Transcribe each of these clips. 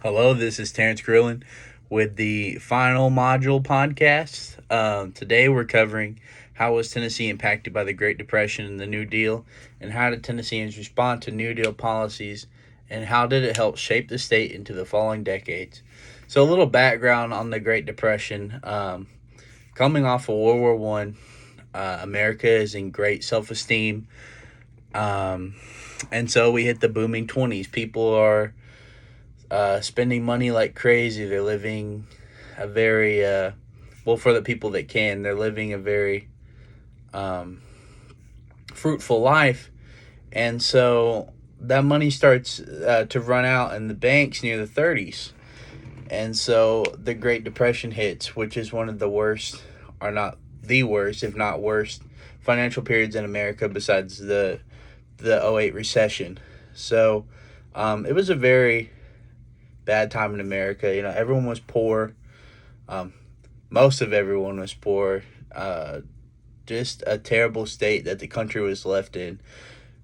Hello, this is Terrence Grillin with the Final Module podcast. Today we're covering how was Tennessee impacted by the Great Depression and the New Deal, and how did Tennesseans respond to New Deal policies, and how did it help shape the state into the following decades. So, a little background on the Great Depression. Coming off of World War One, America is in great self-esteem, um, and so we hit the booming 20s. People are spending money like crazy. They're living a very for the people that can, they're living a very um, fruitful life, and so that money starts to run out in the banks near the 30s, and so the Great Depression hits, which is one of the worst, or not the worst, if not worst, financial periods in America besides the '08 recession. So it was a very bad time in America. You know, everyone was poor. Um, Most of everyone was poor. Just a terrible state that the country was left in.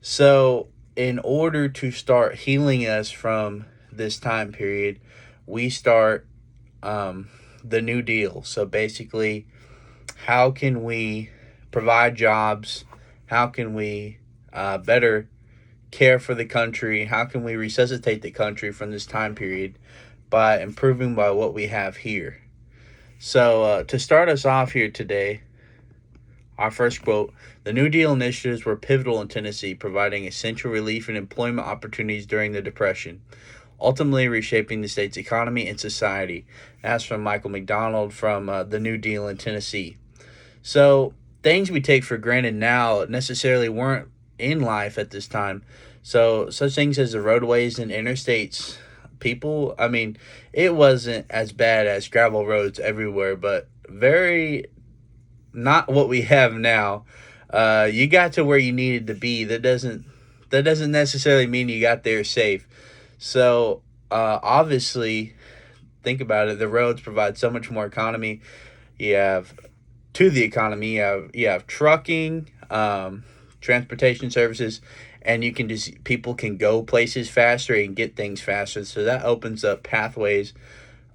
So, in order to start healing us from this time period, we start the New Deal. So, basically, how can we provide jobs? How can we better care for the country? How can we resuscitate the country from this time period by improving by what we have here? So, to start us off here today, our first quote: the New Deal initiatives were pivotal in Tennessee, providing essential relief and employment opportunities during the Depression, ultimately reshaping the state's economy and society. That's from Michael McDonald from the New Deal in Tennessee. So, things we take for granted now necessarily weren't in life at this time. So, such things as the roadways and interstates, it wasn't as bad as gravel roads everywhere, but very not what we have now. You got to where you needed to be. That doesn't necessarily mean you got there safe. So, obviously, think about it. The roads provide so much more economy. You have to the economy. You have trucking, transportation services, and you can just people can go places faster and get things faster. So that opens up pathways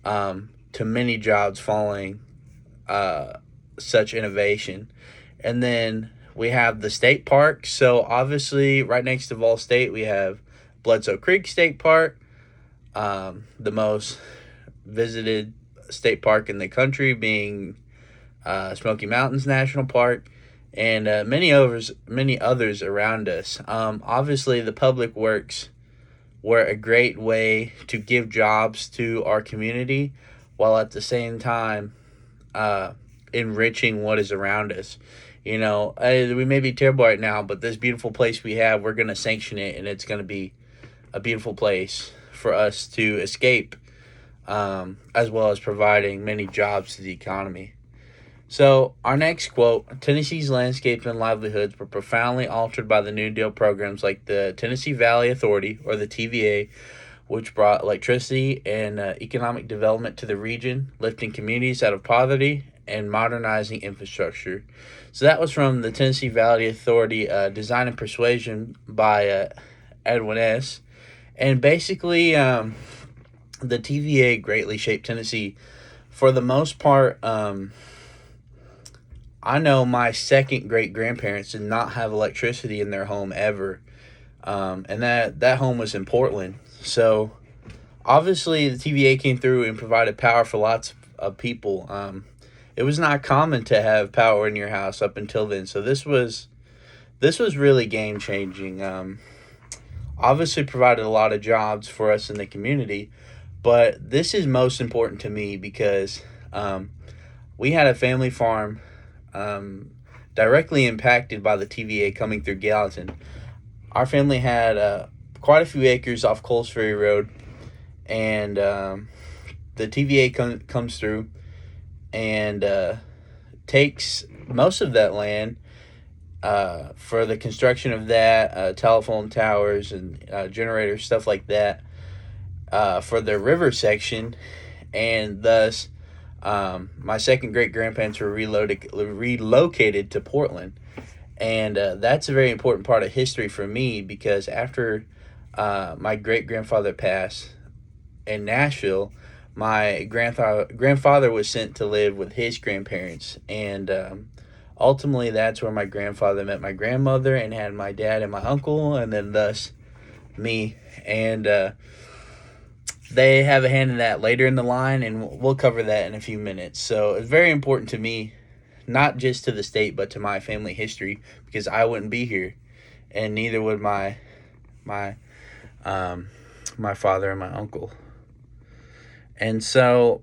to many jobs following such innovation. And then we have the state parks. So obviously, right next to Vol State, we have Bledsoe Creek State Park, the most visited state park in the country, being Smoky Mountains National Park, and many others around us. Obviously, the public works were a great way to give jobs to our community, while at the same time uh, enriching what is around us. You know, we may be terrible right now, but this beautiful place we have, we're going to sanction it, and it's going to be a beautiful place for us to escape, as well as providing many jobs to the economy. So, our next quote: Tennessee's landscape and livelihoods were profoundly altered by the New Deal programs like the Tennessee Valley Authority, or the TVA, which brought electricity and economic development to the region, lifting communities out of poverty and modernizing infrastructure. So, that was from the Tennessee Valley Authority, Design and Persuasion by Edwin S. And basically, the TVA greatly shaped Tennessee. For the most part, I know my second great grandparents did not have electricity in their home ever, and that home was in Portland. So obviously, the TVA came through and provided power for lots of people. It was not common to have power in your house up until then, so this was really game changing. Obviously, provided a lot of jobs for us in the community, but this is most important to me because we had a family farm um, directly impacted by the TVA coming through Gallatin. Our family had quite a few acres off Coles Ferry Road, and the TVA comes through and takes most of that land for the construction of that, telephone towers and generators, stuff like that, for the river section, and thus my second great grandparents were relocated to Portland, and that's a very important part of history for me because after my great grandfather passed in Nashville, my grandfather was sent to live with his grandparents, and ultimately that's where my grandfather met my grandmother and had my dad and my uncle, and then thus me. And they have a hand in that later in the line, and we'll cover that in a few minutes. So it's very important to me, not just to the state, but to my family history, because I wouldn't be here, and neither would my my father and my uncle. And so,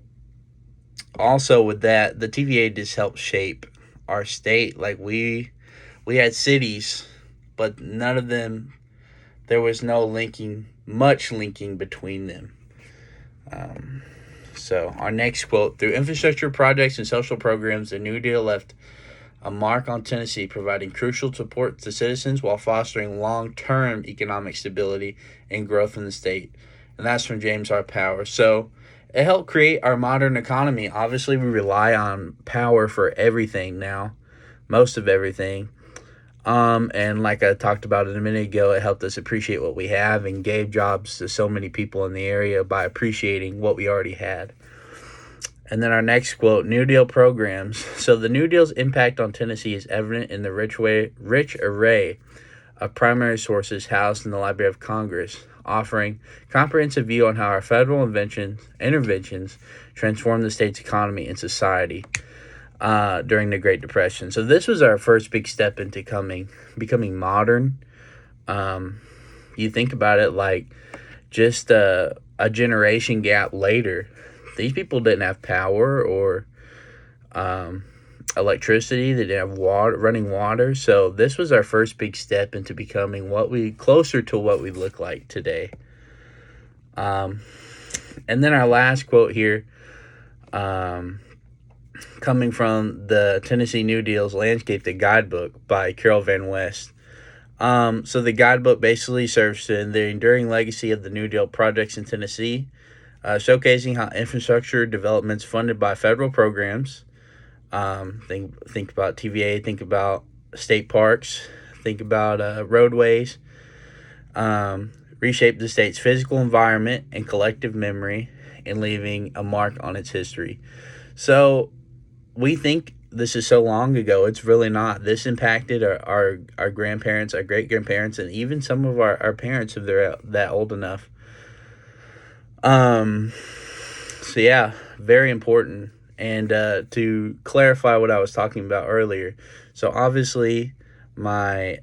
also with that, the TVA just helped shape our state. Like we had cities, but none of them. There was no much linking between them. So our next quote: through infrastructure projects and social programs, the New Deal left a mark on Tennessee, providing crucial support to citizens while fostering long-term economic stability and growth in the state. And that's from James R. Power. So it helped create our modern economy. Obviously, we rely on power for everything now, most of everything. And like I talked about it a minute ago, it helped us appreciate what we have and gave jobs to so many people in the area by appreciating what we already had. And then our next quote: New Deal programs. So the New Deal's impact on Tennessee is evident in the rich array of primary sources housed in the Library of Congress, offering comprehensive view on how our federal interventions transformed the state's economy and society during the Great Depression. So this was our first big step into becoming modern. You think about it, like just a generation gap later, these people didn't have power or electricity. They didn't have running water. So this was our first big step into becoming closer to what we look like today. And then our last quote here, coming from the Tennessee New Deal's Landscape, the Guidebook by Carol Van West. So the guidebook basically serves to the enduring legacy of the New Deal projects in Tennessee, showcasing how infrastructure developments funded by federal programs, think about TVA, think about state parks, think about roadways, reshape the state's physical environment and collective memory, and leaving a mark on its history. So we think this is so long ago. It's really not. This impacted our grandparents, our great-grandparents, and even some of our parents if they're that old enough. So yeah, very important. And to clarify what I was talking about earlier, so obviously my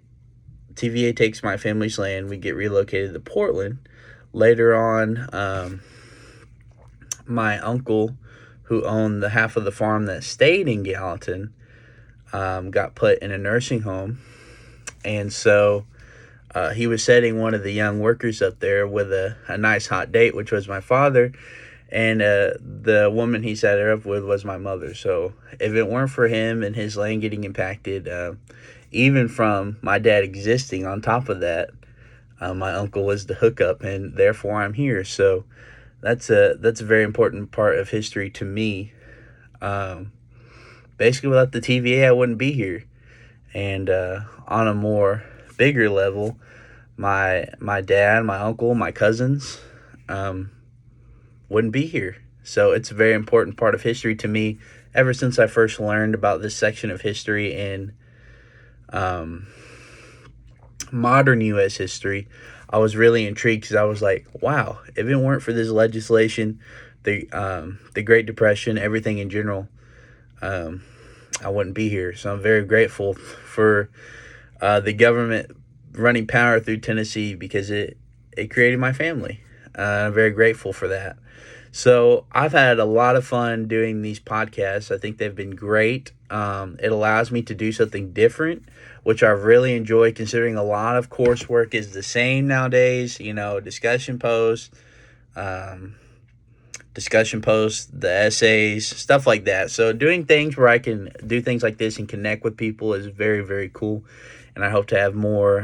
TVA takes my family's land. We get relocated to Portland. Later on, my uncle, who owned the half of the farm that stayed in Gallatin, got put in a nursing home. And so he was setting one of the young workers up there with a nice hot date, which was my father. And the woman he set her up with was my mother. So if it weren't for him and his land getting impacted, even from my dad existing on top of that, my uncle was the hookup, and therefore I'm here. So that's a very important part of history to me. Basically, without the TVA, I wouldn't be here. And on a more bigger level, my dad, my uncle, my cousins wouldn't be here. So it's a very important part of history to me ever since I first learned about this section of history in modern U.S. history. I was really intrigued because I was like, wow, if it weren't for this legislation, the Great Depression, everything in general, I wouldn't be here. So I'm very grateful for the government running power through Tennessee because it created my family. I'm very grateful for that. So I've had a lot of fun doing these podcasts. I think they've been great. It allows me to do something different, which I've really enjoyed, considering a lot of coursework is the same nowadays. Discussion posts, the essays, stuff like that. So doing things where I can do things like this and connect with people is very, very cool. And I hope to have more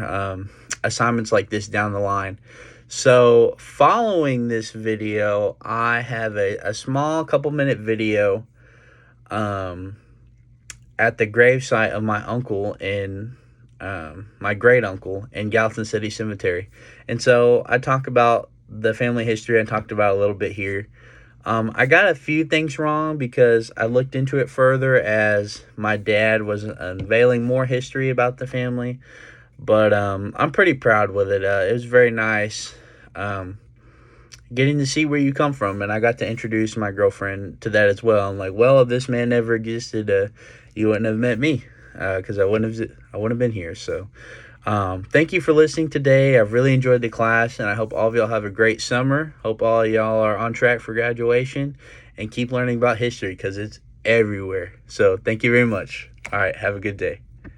assignments like this down the line. So following this video, I have a small couple-minute video at the gravesite of my uncle my great uncle in Gallatin City Cemetery. And so I talk about the family history I talked about a little bit here. I got a few things wrong because I looked into it further as my dad was unveiling more history about the family. But I'm pretty proud with it. It was very nice getting to see where you come from, and I got to introduce my girlfriend to that as well. I'm like, well, if this man never existed, you wouldn't have met me because I wouldn't have been here. So, thank you for listening today. I've really enjoyed the class, and I hope all of y'all have a great summer. Hope all of y'all are on track for graduation, and keep learning about history because it's everywhere. So, thank you very much. All right, have a good day.